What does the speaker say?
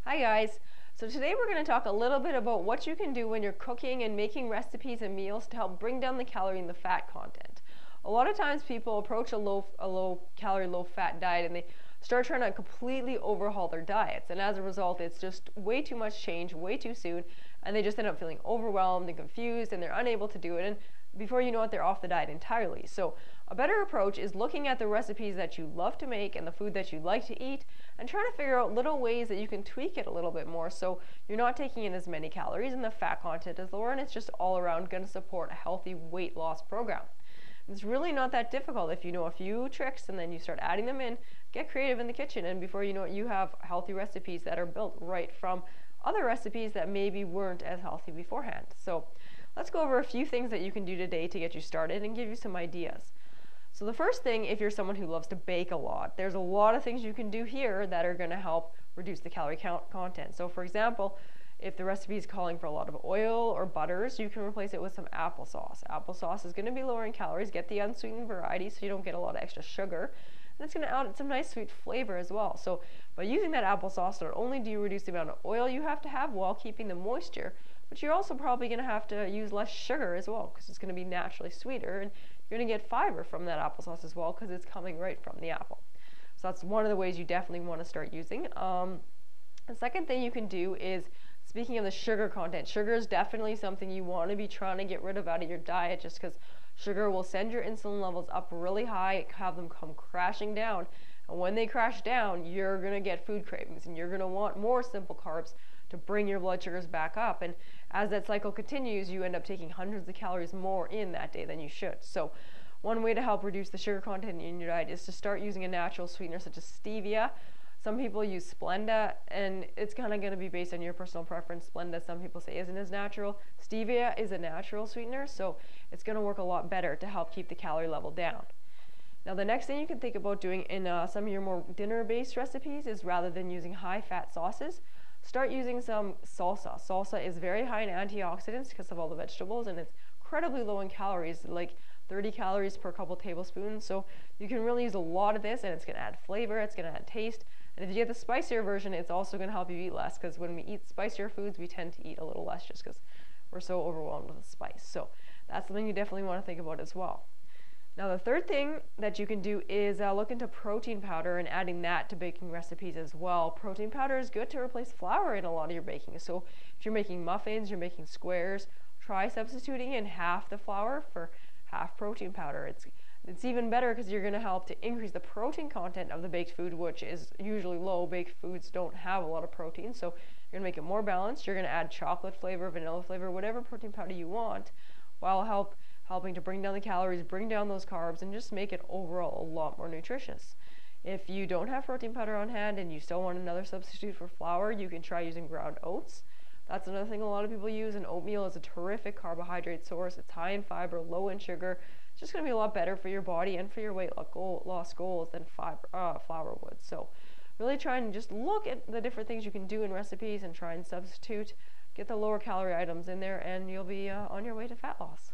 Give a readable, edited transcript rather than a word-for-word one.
Hi guys! So today we're going to talk a little bit about what you can do when you're cooking and making recipes and meals to help bring down the calorie and the fat content. A lot of times people approach a low calorie, low fat diet and they start trying to completely overhaul their diets, and as a result it's just way too much change way too soon, and they just end up feeling overwhelmed and confused and they're unable to do it, and before you know it they're off the diet entirely. So a better approach is looking at the recipes that you love to make and the food that you like to eat and trying to figure out little ways that you can tweak it a little bit more so you're not taking in as many calories and the fat content is lower, and it's just all around going to support a healthy weight loss program. It's really not that difficult if you know a few tricks and then you start adding them in. Get creative in the kitchen, and before you know it you have healthy recipes that are built right from other recipes that maybe weren't as healthy beforehand. So let's go over a few things that you can do today to get you started and give you some ideas. So the first thing, if you're someone who loves to bake a lot, there's a lot of things you can do here that are going to help reduce the calorie content. So for example, if the recipe is calling for a lot of oil or butters, you can replace it with some applesauce. Applesauce is going to be lower in calories. Get the unsweetened variety so you don't get a lot of extra sugar. And it's going to add some nice sweet flavor as well. So by using that applesauce, not only do you reduce the amount of oil you have to have while keeping the moisture, but you're also probably going to have to use less sugar as well because it's going to be naturally sweeter, and you're going to get fiber from that applesauce as well because it's coming right from the apple. So that's one of the ways you definitely want to start using. The second thing you can do is, speaking of the sugar content, sugar is definitely something you want to be trying to get rid of out of your diet, just because sugar will send your insulin levels up really high, have them come crashing down, and when they crash down you're going to get food cravings and you're going to want more simple carbs to bring your blood sugars back up, and as that cycle continues you end up taking hundreds of calories more in that day than you should. So one way to help reduce the sugar content in your diet is to start using a natural sweetener such as stevia. Some people use Splenda, and it's kind of going to be based on your personal preference. Splenda, some people say, isn't as natural. Stevia is a natural sweetener, so it's going to work a lot better to help keep the calorie level down. Now the next thing you can think about doing in some of your more dinner-based recipes is, rather than using high-fat sauces, start using some salsa. Salsa is very high in antioxidants because of all the vegetables, and it's incredibly low in calories, like 30 calories per couple tablespoons. So you can really use a lot of this, and it's going to add flavor, it's going to add taste. And if you get the spicier version, it's also going to help you eat less, because when we eat spicier foods, we tend to eat a little less just because we're so overwhelmed with the spice. So that's something you definitely want to think about as well. Now the third thing that you can do is look into protein powder and adding that to baking recipes as well. Protein powder is good to replace flour in a lot of your baking. So if you're making muffins, you're making squares, try substituting in half the flour for half protein powder. It's even better because you're going to help to increase the protein content of the baked food, which is usually low. Baked foods don't have a lot of protein, so you're going to make it more balanced. You're going to add chocolate flavor, vanilla flavor, whatever protein powder you want, while helping to bring down the calories, bring down those carbs, and just make it overall a lot more nutritious. If you don't have protein powder on hand and you still want another substitute for flour, you can try using ground oats. That's another thing a lot of people use, and oatmeal is a terrific carbohydrate source. It's high in fiber, low in sugar. It's just going to be a lot better for your body and for your weight loss goals than flour would. So really try and just look at the different things you can do in recipes and try and substitute. Get the lower calorie items in there, and you'll be on your way to fat loss.